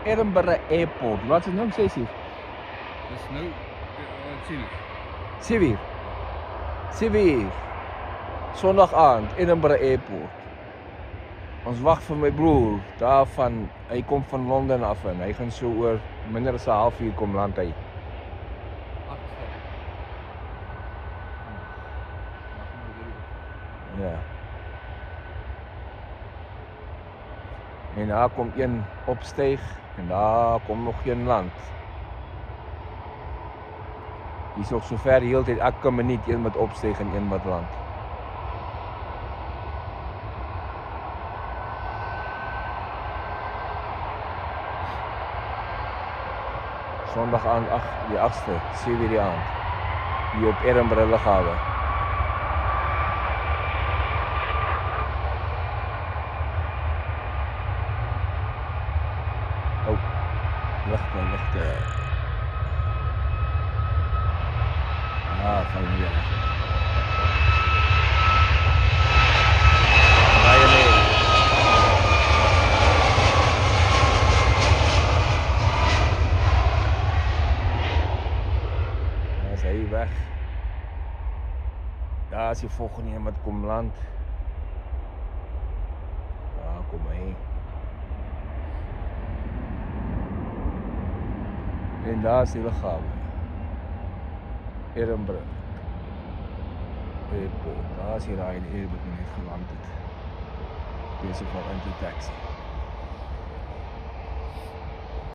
Edinburgh Airport. Wat is het nou? 6 uur. Dis nou 7. 7 uur. 7 uur. Sondag aand, Edinburgh Airport. Ons wag vir my broer daarvan. Hy kom van Londen af en hy gaan so oor minder as 'n halfuur kom land hy. 8. Ja. En daar kom een opstyg en daar kom nog een land. Dis ook sover die hele tyd elke minuut een wat opstyg en een wat land. Sondag aand, die 8ste, 7 uur die aand. Hier op Edinburgh Lughawe. Oh, ligte. Van hier. Hy weg. Daar is die volgende een wat kom land. Daar kom hy. En daar is die lughawe. Edinburgh Airport. Daar is die Ryanair wat net geland het. Dis van 'n taxi.